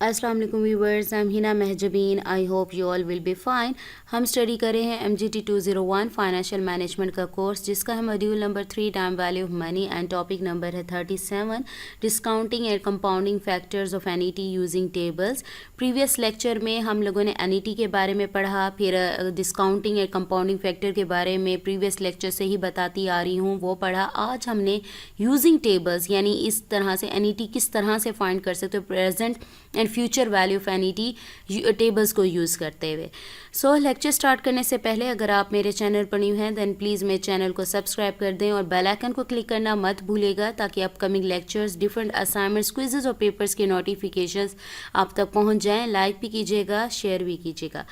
अस्सलाम वालेकुम viewers, I am Hina Mahjabeen. I hope you all will be fine. हम study कर रहे हैं MGT 201 फाइनेंशियल मैनेजमेंट का कोर्स, जिसका है module number 3 time value of money and topic number है 37 discounting and compounding factors of NET using tables. Previous lecture में हम लोगों ने NET के बारे में पढ़ा, फिर डिस्काउंटिंग एंड कंपाउंडिंग फैक्टर के बारे में प्रीवियस लेक्चर से ही बताती आ रही हूँ, वो पढ़ा। आज हमने यूजिंग टेबल्स यानी इस तरह से NET किस तरह से फाइंड कर सकते हो present and future value of NET tables को यूज़ करते हुए। सो लेक्चर स्टार्ट करने से पहले अगर आप मेरे चैनल पर न्यू हैं देन प्लीज़ मेरे चैनल को सब्सक्राइब कर दें और बेल आइकन को क्लिक करना मत भूलिएगा, ताकि upcoming lectures, different assignments, quizzes और पेपर्स के नोटिफिकेशंस आप तक पहुंच जाएं। लाइक भी कीजिएगा, शेयर भी कीजिएगा।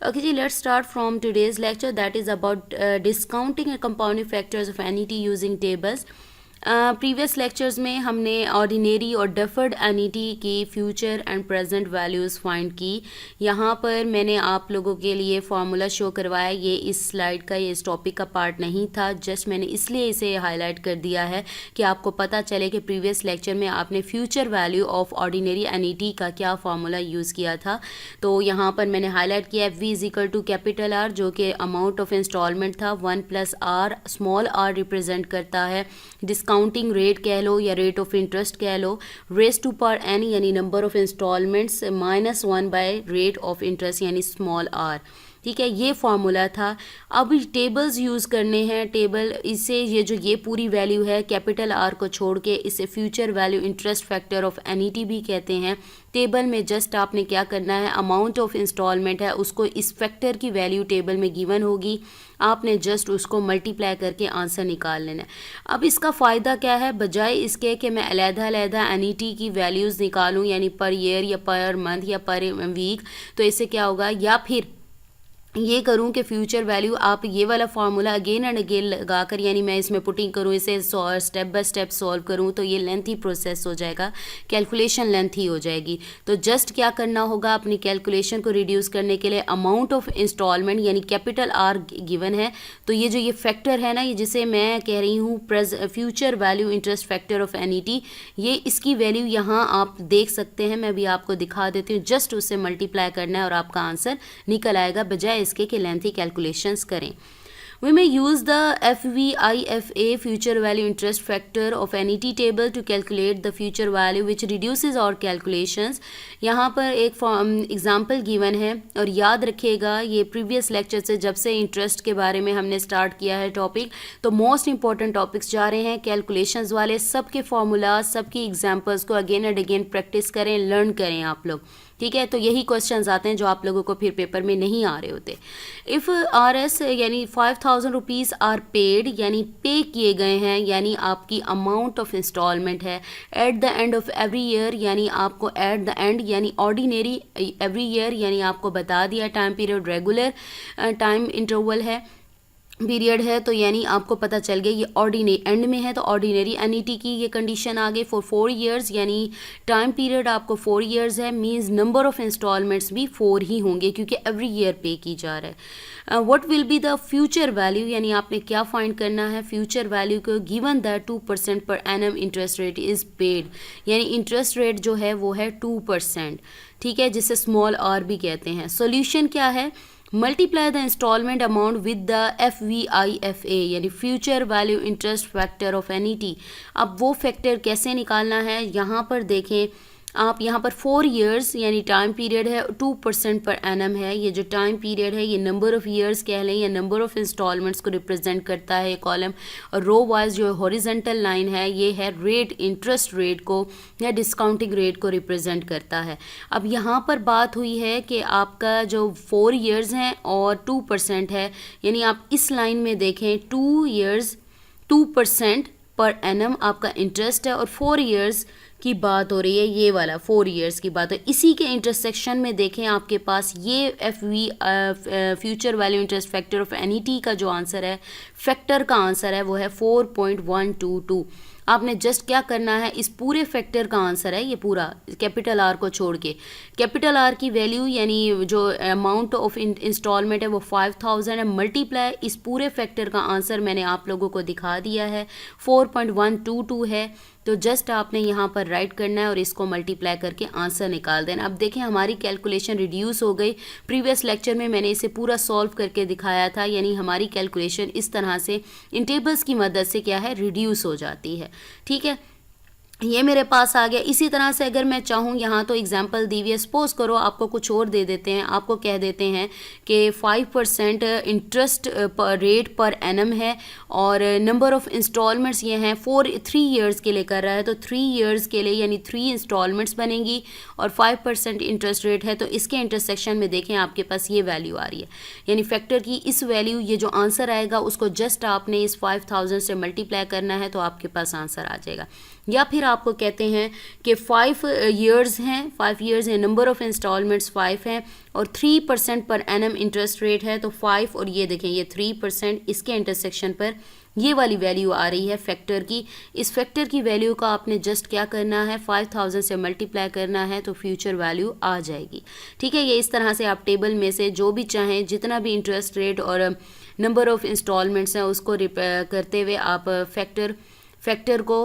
ओके जी, let's start from today's lecture that is about discounting and compounding factors of NET using tables. Previous lectures में हमने ऑर्डिनरी और डेफर्ड NET की future and present values find की। यहाँ पर मैंने आप लोगों के लिए फार्मूला शो करवाया। ये इस स्लाइड का, ये इस टॉपिक का पार्ट नहीं था, जस्ट मैंने इसलिए इसे हाईलाइट कर दिया है कि आपको पता चले कि प्रीवियस लेक्चर में आपने future value of ordinary NET का क्या फार्मूला यूज़ किया था। तो यहाँ पर मैंने हाईलाइट किया V is equal to capital R, जो कि अमाउंट ऑफ इंस्टॉलमेंट था, 1 plus R, small r represent करता है डिस्काउंटिंग रेट कह लो या रेट ऑफ इंटरेस्ट कह लो, रेस टू पावर n यानी number of instalments, -1 by rate of interest यानी स्मॉल r। ठीक है, ये फार्मूला था। अब टेबल्स यूज़ करने हैं। टेबल इसे ये पूरी वैल्यू है, कैपिटल R को छोड़ के इसे future value interest factor of NET भी कहते हैं। टेबल में जस्ट आपने क्या करना है, अमाउंट ऑफ इंस्टॉलमेंट है उसको इस फैक्टर की वैल्यू टेबल में गिवन होगी, आपने जस्ट उसको मल्टीप्लाई करके आंसर निकाल लेना है। अब इसका फ़ायदा क्या है, बजाय इसके कि मैं अलग-अलग NET की वैल्यूज़ निकालूं यानी पर ईयर या पर मंथ या पर वीक, तो इससे क्या होगा, या फिर ये करूं कि फ्यूचर वैल्यू आप ये वाला फार्मूला अगेन एंड अगेन लगाकर, यानी मैं इसमें पुटिंग करूं, इसे स्टेप बाय स्टेप सॉल्व करूं, तो ये लेंथी प्रोसेस हो जाएगा, कैलकुलेशन लेंथी हो जाएगी। तो जस्ट क्या करना होगा, अपनी कैलकुलेशन को रिड्यूस करने के लिए अमाउंट ऑफ इंस्टॉलमेंट यानी कैपिटल R गिवन है, तो ये फैक्टर है ना, ये जिसे मैं कह रही हूँ future value interest factor of NET, ये इसकी वैल्यू यहाँ आप देख सकते हैं, मैं भी आपको दिखा देती हूँ। जस्ट उससे मल्टीप्लाई करना है और आपका आंसर निकल आएगा, बजाय इसके कि लेंथी कैलकुलेशंस करें। We may use the FVIFA future value interest factor of NET table to calculate the future value which reduces our calculations। यहाँ पर एक एग्जाम्पल गिवन है और याद रखिएगा ये प्रीवियस लेक्चर से, जब से इंटरेस्ट के बारे में हमने स्टार्ट किया है टॉपिक, तो मोस्ट इंपॉर्टेंट टॉपिक्स जा रहे हैं कैलकुलेशंस वाले। सबके फॉर्मूला, सबकी एग्जाम्पल्स को अगेन एंड अगेन प्रैक्टिस करें, लर्न करें आप लोग। ठीक है, तो यही क्वेश्चंस आते हैं जो आप लोगों को फिर पेपर में नहीं आ रहे होते। इफ़ RS यानी 5000 रुपीज़ आर पेड, यानी पे किए गए हैं, यानी आपकी अमाउंट ऑफ इंस्टॉलमेंट है eight the end of every year, यानी आपको एट द एंड यानी ऑर्डिनरी एवरी ईयर, यानी आपको बता दिया time period regular time interval है, पीरियड है, तो यानी आपको पता चल गया ये ऑर्डिनरी एंड में है, तो ऑर्डिनरी NET की ये कंडीशन आ गई फॉर 4 ईयर्स, यानी टाइम पीरियड आपको 4 ईयर्स है, मींस नंबर ऑफ इंस्टॉलमेंट्स भी 4 ही होंगे क्योंकि एवरी ईयर पे की जा रहा है। What will be the future value, यानी आपने क्या फाइंड करना है फ्यूचर वैल्यू को, given that 2% per annum interest rate is paid, यानी इंटरेस्ट रेट जो है वो है 2%। ठीक है, जिसे स्मॉल r भी कहते हैं। सोल्यूशन क्या है, multiply the instalment amount with the FVIFA यानी future value interest factor of NET। अब वो फैक्टर कैसे निकालना है, यहाँ पर देखें आप, यहाँ पर 4 ईयर्स यानी टाइम पीरियड है, 2% पर एनम है। ये जो टाइम पीरियड है ये नंबर ऑफ़ ईयर्स कह लें या नंबर ऑफ़ इंस्टॉलमेंट्स को रिप्रेजेंट करता है कॉलम, और रो वाइज जो हॉरिजेंटल लाइन है ये है रेट, इंटरेस्ट रेट को या डिस्काउंटिंग रेट को रिप्रेजेंट करता है। अब यहाँ पर बात हुई है कि आपका जो 4 ईयर्स हैं और 2% है, यानी आप इस लाइन में देखें 2 ईयर्स 2% पर एनम आपका इंटरेस्ट है और 4 ईयर्स की बात हो रही है, ये वाला 4 ईयर्स की बात है। इसी के इंटरसेक्शन में देखें आपके पास ये future value interest factor of NET का जो आंसर है, फैक्टर का आंसर है वो है 4.122। आपने जस्ट क्या करना है, इस पूरे फैक्टर का आंसर है ये पूरा कैपिटल R को छोड़ के, कैपिटल R की वैल्यू यानी जो अमाउंट ऑफ इंस्टॉलमेंट है वो 5000 है, मल्टीप्लाई इस पूरे फैक्टर का आंसर मैंने आप लोगों को दिखा दिया है 4.122 है। तो जस्ट आपने यहाँ पर राइट करना है और इसको मल्टीप्लाई करके आंसर निकाल देना। अब देखें हमारी कैलकुलेशन रिड्यूस हो गई। प्रीवियस लेक्चर में मैंने इसे पूरा सॉल्व करके दिखाया था, यानी हमारी कैलकुलेशन इस तरह से इन टेबल्स की मदद से क्या है, रिड्यूस हो जाती है। ठीक है, ये मेरे पास आ गया। इसी तरह से अगर मैं चाहूँ, यहाँ तो एग्जांपल दी हुई है, सपोज करो आपको कुछ और दे देते हैं, आपको कह देते हैं कि 5% इंटरेस्ट रेट पर एनम है और नंबर ऑफ इंस्टॉलमेंट्स ये हैं 3 ईयर्स के लिए कर रहा है, तो 3 ईयर्स के लिए यानी 3 इंस्टॉलमेंट्स बनेंगी और 5% इंटरेस्ट रेट है, तो इसके इंटरसेक्शन में देखें आपके पास ये वैल्यू आ रही है, यानी फैक्टर की इस वैल्यू, ये जो आंसर आएगा उसको जस्ट आपने इस 5000 से मल्टीप्लाई करना है तो आपके पास आंसर आ जाएगा। या फिर आपको कहते हैं कि 5 ईयर्स हैं, 5 ईयर्स हैं, नंबर ऑफ इंस्टॉलमेंट्स 5 हैं और 3% पर एनम इंटरेस्ट रेट है, तो 5 और ये देखें ये 3%, इसके इंटरसेक्शन पर ये वाली वैल्यू आ रही है फैक्टर की। इस फैक्टर की वैल्यू का आपने जस्ट क्या करना है, 5000 से मल्टीप्लाई करना है तो फ्यूचर वैल्यू आ जाएगी। ठीक है, ये इस तरह से आप टेबल में से जो भी चाहें, जितना भी इंटरेस्ट रेट और नंबर ऑफ इंस्टॉलमेंट्स हैं उसको करते हुए आप फैक्टर को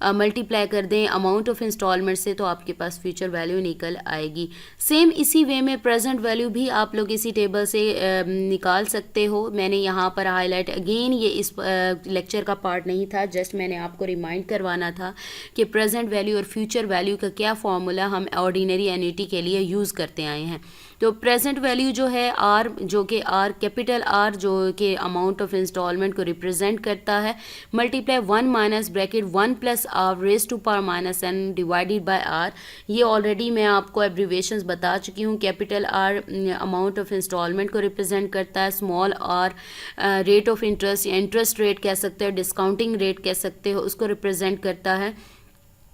मल्टीप्लाई कर दें अमाउंट ऑफ इंस्टॉलमेंट से, तो आपके पास फ्यूचर वैल्यू निकल आएगी। सेम इसी वे में प्रेजेंट वैल्यू भी आप लोग इसी टेबल से निकाल सकते हो। मैंने यहाँ पर हाईलाइट, अगेन ये इस लेक्चर का पार्ट नहीं था, जस्ट मैंने आपको रिमाइंड करवाना था कि प्रेजेंट वैल्यू और फ्यूचर वैल्यू का क्या फॉर्मूला हम ऑर्डिनरी एन्युटी के लिए यूज़ करते आए हैं। तो प्रेजेंट वैल्यू जो है आर, जो कि आर कैपिटल आर जो कि अमाउंट ऑफ इंस्टॉलमेंट को रिप्रेजेंट करता है, multiply 1 minus bracket 1 plus R raise to power minus n divided by R. ये ऑलरेडी मैं आपको एब्रीवेशंस बता चुकी हूँ। Capital R amount of instalment को रिप्रेजेंट करता है, small R rate of interest या इंटरेस्ट रेट कह सकते हो, डिस्काउंटिंग रेट कह सकते हो, उसको रिप्रेजेंट करता है।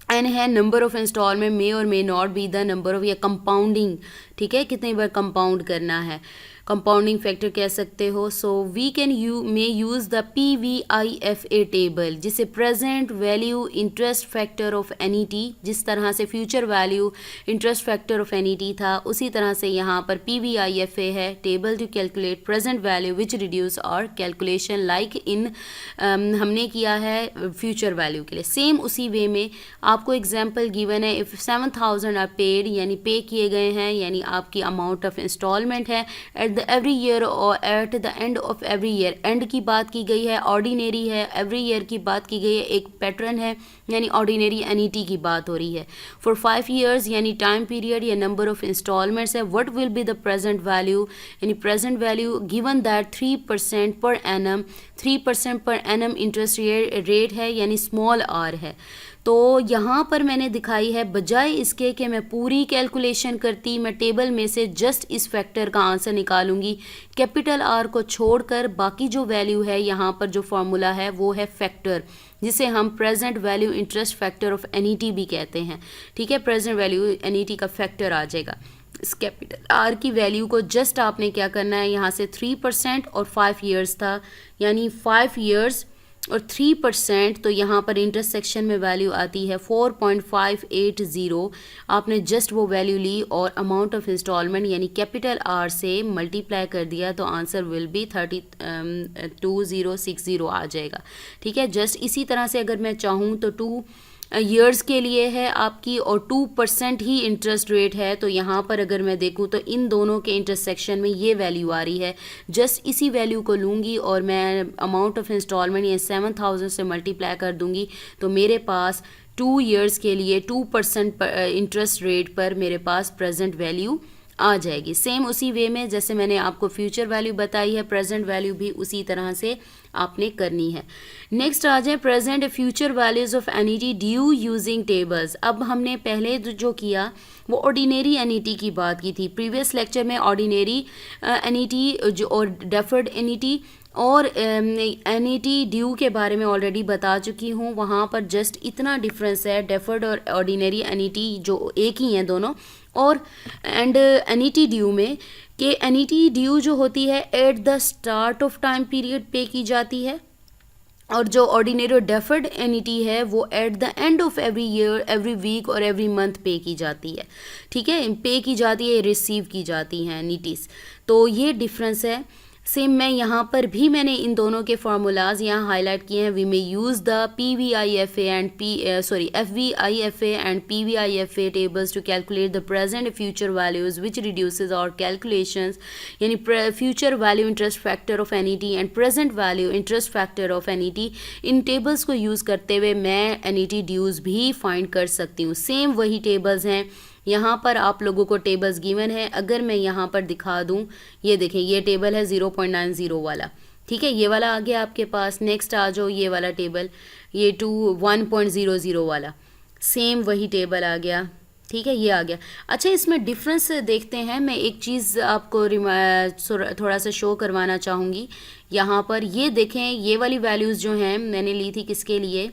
एन है नंबर ऑफ इंस्टॉलमेंट, मे और may not be the number of, या कंपाउंडिंग, ठीक है, कितनी बार कंपाउंड करना है, कंपाउंडिंग फैक्टर कह सकते हो। So we can may use the PVIFA table, जिसे present value interest factor of NET, जिस तरह से future value interest factor of NET था, उसी तरह से यहाँ पर PVIFA है, table to calculate present value which reduce और कैलकुलेशन लाइक इन हमने किया है फ्यूचर वैल्यू के लिए। सेम उसी वे में आपको एग्जाम्पल गिवन है, इफ़ 7000 आर पेड, यानी पे किए गए हैं, यानी आपकी अमाउंट ऑफ इंस्टॉलमेंट है एट द एवरी ईयर और eight the end of every year. And की बात की गई है, ऑर्डिनरी है, एवरी ईयर की बात की गई है, एक पैटर्न है, यानी ऑर्डिनरी एनईटी की बात हो रही है। फॉर 5 ईयर्स यानी टाइम पीरियड या नंबर ऑफ इंस्टॉलमेंट्स है, what will be the present value, यानी present value given that 3% per annum, 3% per annum interest rate है, यानी स्मॉल आर है। तो यहाँ पर मैंने दिखाई है, बजाय इसके कि मैं पूरी कैलकुलेशन करती, मैं टेबल में से जस्ट इस फैक्टर का आंसर निकालूंगी। कैपिटल आर को छोड़कर बाकी जो वैल्यू है, यहाँ पर जो फॉर्मूला है वो है फैक्टर, जिसे हम present value interest factor of NET भी कहते हैं। ठीक है, प्रेजेंट वैल्यू एनईटी का फैक्टर आ जाएगा। इस कैपिटल आर की वैल्यू को जस्ट आपने क्या करना है, यहाँ से 3% और 5 ईयर्स था, यानी 5 ईयर्स और 3%, तो यहाँ पर इंटरसेक्शन में वैल्यू आती है 4.580। आपने जस्ट वो वैल्यू ली और अमाउंट ऑफ इंस्टॉलमेंट यानी कैपिटल आर से मल्टीप्लाई कर दिया, तो आंसर विल बी 2060 आ जाएगा। ठीक है, जस्ट इसी तरह से अगर मैं चाहूँ तो 2 ईयर्स के लिए है आपकी और 2% ही इंटरेस्ट रेट है, तो यहाँ पर अगर मैं देखूँ तो इन दोनों के इंटरसेक्शन में ये वैल्यू आ रही है। जस्ट इसी वैल्यू को लूँगी और मैं अमाउंट ऑफ इंस्टॉलमेंट ये 7000 से मल्टीप्लाई कर दूँगी, तो मेरे पास 2 ईयर्स के लिए 2% इंटरेस्ट रेट पर मेरे पास प्रेजेंट वैल्यू आ जाएगी। सेम उसी वे में जैसे मैंने आपको फ्यूचर वैल्यू बताई है, प्रेजेंट वैल्यू भी उसी तरह से आपने करनी है। नेक्स्ट आ जाए present future values of NET due using tables. अब हमने पहले जो किया वो ऑर्डिनरी एनईटी की बात की थी। प्रीवियस लेक्चर में ऑर्डिनरी एनईटी जो और डेफर्ड एनईटी और एनईटी ड्यू के बारे में ऑलरेडी बता चुकी हूँ। वहाँ पर जस्ट इतना डिफरेंस है, डेफर्ड और ऑर्डिनरी एनईटी जो एक ही हैं दोनों, और एंड एनईटी ड्यू में कि एनईटी ड्यू जो होती है at the start of time period पे की जाती है, और जो ऑर्डिनरी और डेफर्ड एनईटी है वो at the end of every year, every week और एवरी मंथ पे की जाती है। ठीक है, पे की जाती है, रिसीव की जाती हैं एनईटीज़। तो ये डिफरेंस है। सेम मैं यहाँ पर भी मैंने इन दोनों के फार्मूलाज यहाँ हाईलाइट किए हैं. We may use the PVIFA and FVIFA and PVIFA tables to calculate the present and future values which reduces our calculations. यानी future value interest factor of NET and present value interest factor of NET. इन tables को use करते हुए मैं NET ड्यूज़ भी find कर सकती हूँ. सेम वही टेबल्स हैं. यहाँ पर आप लोगों को टेबल्स गिवन है. अगर मैं यहाँ पर दिखा दूँ, ये देखें, ये टेबल है 0.90 वाला. ठीक है, ये वाला आ गया आपके पास. नेक्स्ट आ जाओ, ये वाला टेबल, ये 1.00 वाला, सेम वही टेबल आ गया. ठीक है, ये आ गया. अच्छा, इसमें डिफरेंस देखते हैं. मैं एक चीज़ आपको थोड़ा सा शो करवाना चाहूँगी. यहाँ पर ये देखें, ये वाली वैल्यूज़ जो हैं मैंने ली थी किसके लिए,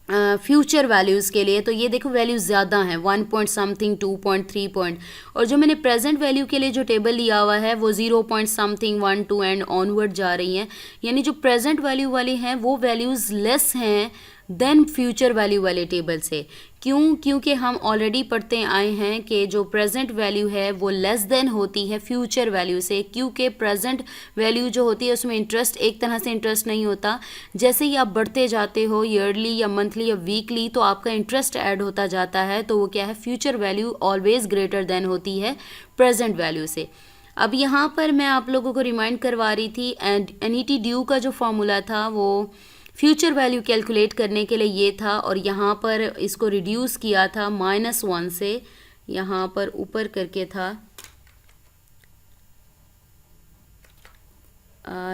फ्यूचर वैल्यूज़ के लिए. तो ये देखो वैल्यूज़ ज़्यादा हैं, 1 पॉइंट समथिंग, 2.3 पॉइंट. और जो मैंने प्रेजेंट वैल्यू के लिए जो टेबल लिया हुआ है वो 0 पॉइंट समथिंग, 1, 2 एंड ऑनवर्ड जा रही हैं. यानी जो प्रेजेंट वैल्यू वाली हैं वो वैल्यूज़ लेस हैं देन फ्यूचर वैल्यू वाले टेबल से. क्यों? क्योंकि हम ऑलरेडी पढ़ते आए हैं कि जो प्रेजेंट वैल्यू है वो लेस देन होती है फ्यूचर वैल्यू से. क्योंकि प्रेजेंट वैल्यू जो होती है उसमें इंटरेस्ट एक तरह से इंटरेस्ट नहीं होता. जैसे ही आप बढ़ते जाते हो ईयरली या मंथली या वीकली, तो आपका इंटरेस्ट ऐड होता जाता है. तो वो क्या है, future value always greater than होती है प्रेजेंट वैल्यू से. अब यहाँ पर मैं आप लोगों को रिमाइंड करवा रही थी, एंड NET ड्यू का जो फॉर्मूला था वो फ्यूचर वैल्यू कैलकुलेट करने के लिए ये था. और यहाँ पर इसको रिड्यूस किया था -1 से, यहाँ पर ऊपर करके था.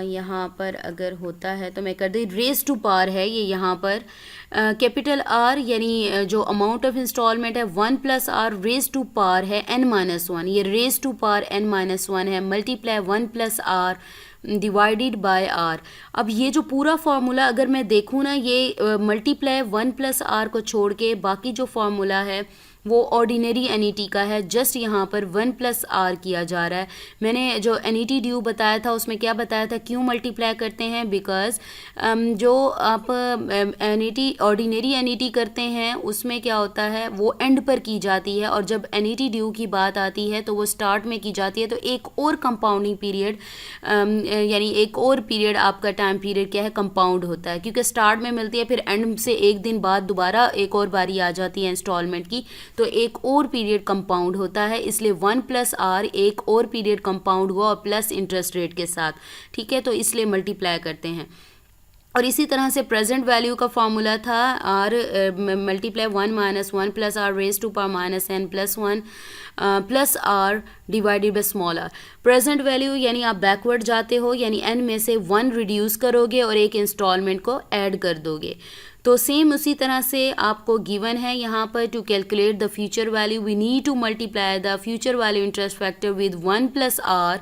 यहाँ पर अगर होता है तो मैं कर दी, रेज टू पार है ये. यहाँ पर कैपिटल R यानी जो अमाउंट ऑफ इंस्टॉलमेंट है 1 + R रेज टू पार है n-1. ये रेज टू पार n-1 है, multiply 1 + R divided bye R. अब ये जो पूरा फार्मूला अगर मैं देखूँ ना, ये मल्टीप्लाई 1 + R को छोड़ के बाकी जो फार्मूला है वो ऑर्डिनरी NET का है. जस्ट यहाँ पर 1 + R किया जा रहा है. मैंने जो NET ड्यू बताया था उसमें क्या बताया था, क्यों मल्टीप्लाई करते हैं, बिकॉज जो आप NET ऑर्डिनरी NET करते हैं उसमें क्या होता है वो एंड पर की जाती है, और जब NET ड्यू की बात आती है तो वो स्टार्ट में की जाती है. तो एक और कंपाउंडिंग पीरियड यानी एक और पीरियड आपका टाइम पीरियड क्या है, कंपाउंड होता है. क्योंकि स्टार्ट में मिलती है, फिर एंड से एक दिन बाद दोबारा एक और बारी आ जाती है इंस्टॉलमेंट की, तो एक और पीरियड कंपाउंड होता है. इसलिए 1 + R एक और पीरियड कंपाउंड हुआ और प्लस इंटरेस्ट रेट के साथ. ठीक है, तो इसलिए मल्टीप्लाई करते हैं. और इसी तरह से प्रेजेंट वैल्यू का फार्मूला था R multiply 1 - 1 + R raise to power -n + 1 + R divided by small r. Present value यानी आप बैकवर्ड जाते हो, यानी n में से 1 रिड्यूस करोगे और एक इंस्टॉलमेंट को ऐड कर दोगे. तो सेम उसी तरह से आपको गिवन है यहाँ पर, to calculate the future value we need to multiply the future value interest factor with 1 + R.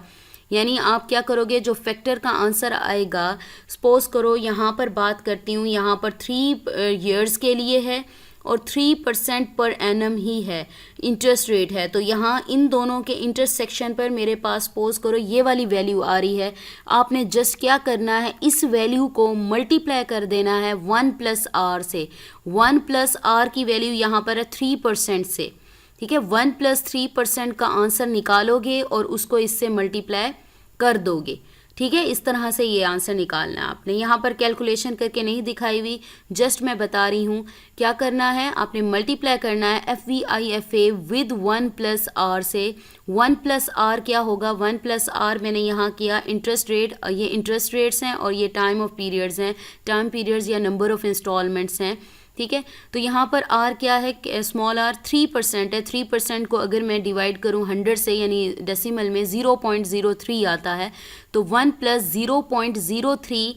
यानी आप क्या करोगे, जो फैक्टर का आंसर आएगा, सपोज करो यहाँ पर बात करती हूँ, यहाँ पर 3 ईयर्स के लिए है और 3% पर एनम ही है इंटरेस्ट रेट है. तो यहाँ इन दोनों के इंटरसेक्शन पर मेरे पास सपोज करो ये वाली वैल्यू आ रही है. आपने जस्ट क्या करना है, इस वैल्यू को मल्टीप्लाई कर देना है 1 + R से. 1 + R की वैल्यू यहाँ पर है 3% से. ठीक है, 1 + 3% का आंसर निकालोगे और उसको इससे मल्टीप्लाई कर दोगे. ठीक है, इस तरह से ये आंसर निकालना है आपने. यहाँ पर कैलकुलेशन करके नहीं दिखाई हुई, जस्ट मैं बता रही हूँ क्या करना है. आपने मल्टीप्लाई करना है FVIFA विद 1 + R से. 1 + R क्या होगा, 1 + R मैंने यहाँ किया इंटरेस्ट रेट. ये इंटरेस्ट रेट्स हैं और ये टाइम ऑफ पीरियड्स हैं, टाइम पीरियड्स या नंबर ऑफ इंस्टॉलमेंट्स हैं. ठीक है, तो यहाँ पर R क्या है, स्मॉल r 3% है. 3% को अगर मैं डिवाइड करूँ 100 से, यानी डेसिमल में 0.03 आता है. तो 1 + 0.03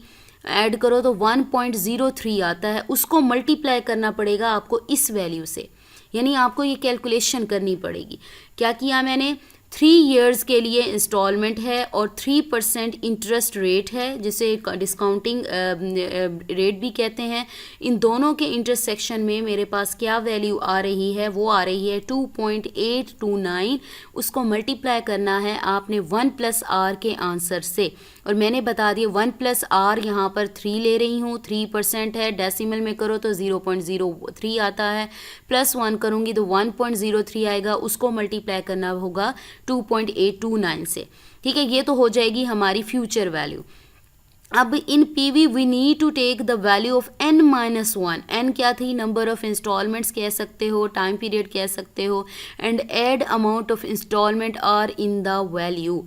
ऐड करो तो 1.03 आता है. उसको मल्टीप्लाई करना पड़ेगा आपको इस वैल्यू से, यानी आपको ये कैलकुलेशन करनी पड़ेगी. क्या किया मैंने, 3 ईयर्स के लिए इंस्टॉलमेंट है और 3% इंटरेस्ट रेट है, जिसे डिस्काउंटिंग रेट भी कहते हैं. इन दोनों के इंटरसेक्शन में मेरे पास क्या वैल्यू आ रही है, वो आ रही है 2.829. उसको मल्टीप्लाई करना है आपने 1 + R के आंसर से. और मैंने बता दिया 1 + R यहाँ पर 3 ले रही हूँ, 3% है. डेसिमल में करो तो 0.03 आता है, +1 करूँगी तो 1.03 आएगा. उसको मल्टीप्लाई करना होगा 2.829 से। ठीक है, ये तो हो जाएगी हमारी फ्यूचर वैल्यू। अब इन PV we need to take the value of n-1। n क्या थी, नंबर ऑफ इंस्टॉलमेंट्स कह सकते हो, टाइम पीरियड कह सकते हो, and add amount of instalment R in the value.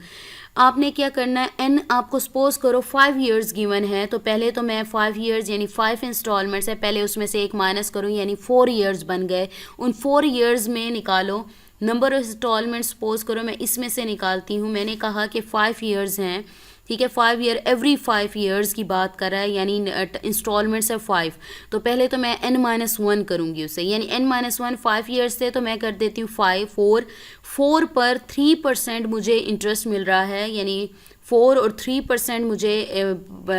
आपने क्या करना है, n आपको सपोज करो 5 ईयर्स गिवन है, तो पहले तो मैं 5 ईयर्स यानी 5 इंस्टॉलमेंट्स है, पहले उसमें से एक माइनस करूँ यानी 4 ईयर्स बन गए। उन 4 ईयर्स में निकालो नंबर ऑफ इंस्टॉलमेंट्स, सपोज करो मैं इसमें से निकालती हूँ। मैंने कहा कि 5 ईयर्स हैं, ठीक है, 5 ईयर, एवरी 5 ईयर्स की बात कर रहा है, यानी इंस्टॉलमेंट्स है 5। तो पहले तो मैं n-1 करूँगी उससे, यानी n-1 5 ईयर्स से, तो मैं कर देती हूँ 4 पर 3% मुझे इंटरेस्ट मिल रहा है, यानी 4 और 3% मुझे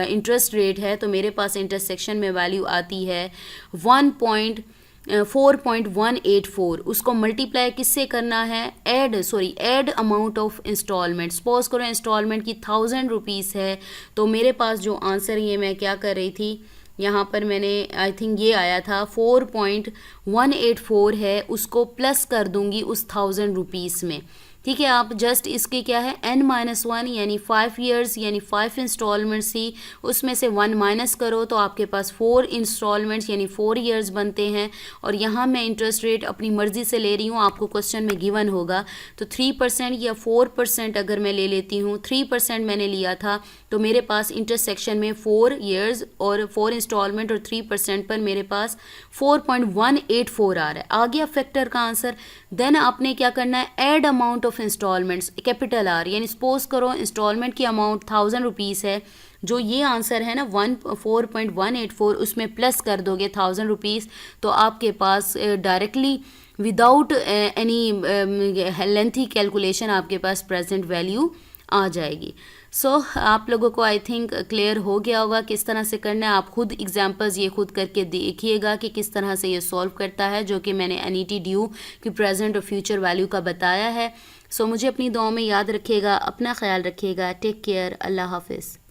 इंटरेस्ट रेट है, तो मेरे पास इंटरसेक्शन में वैल्यू आती है 4.184। उसको मल्टीप्लाई किससे करना है, add amount of instalment. Suppose करो इंस्टॉलमेंट की 1000 रुपीज़ है, तो मेरे पास जो आंसर ये मैं क्या कर रही थी, यहाँ पर मैंने आई थिंक ये आया था 4.184 है, उसको प्लस कर दूंगी उस 1000 रुपीज़ में। ठीक है, आप जस्ट इसके क्या है n-1 यानी 5 ईयर्स यानी 5 इंस्टॉलमेंट्स थी, उसमें से 1 माइनस करो तो आपके पास 4 इंस्टॉलमेंट्स यानी 4 ईयर्स बनते हैं। और यहाँ मैं इंटरेस्ट रेट अपनी मर्ज़ी से ले रही हूँ, आपको क्वेश्चन में गिवन होगा। तो 3% या 4% अगर मैं ले लेती हूँ, 3% मैंने लिया था, तो मेरे पास इंटरसेक्शन में 4 ईयर्स और 4 इंस्टॉलमेंट और 3% पर मेरे पास 4.184 आ रहा है। आ गया फैक्टर का आंसर। देन आपने क्या करना है, add amount of instalments, capital R, यानी सपोज करो इंस्टॉलमेंट की अमाउंट 1000 रुपीज़ है, जो ये आंसर है ना 4.184, उसमें प्लस कर दोगे 1000 रुपीज़, तो आपके पास directly without any lengthy calculation आपके पास प्रेजेंट वैल्यू आ जाएगी। सो आप लोगों को आई थिंक क्लियर हो गया होगा किस तरह से करना है। आप खुद एग्जांपल्स ये खुद करके देखिएगा कि किस तरह से ये सॉल्व करता है, जो कि मैंने एनईटी ड्यू की प्रेजेंट और फ्यूचर वैल्यू का बताया है। सो मुझे अपनी दुआओं में याद रखिएगा, अपना ख्याल रखिएगा, टेक केयर, अल्लाह हाफिज़।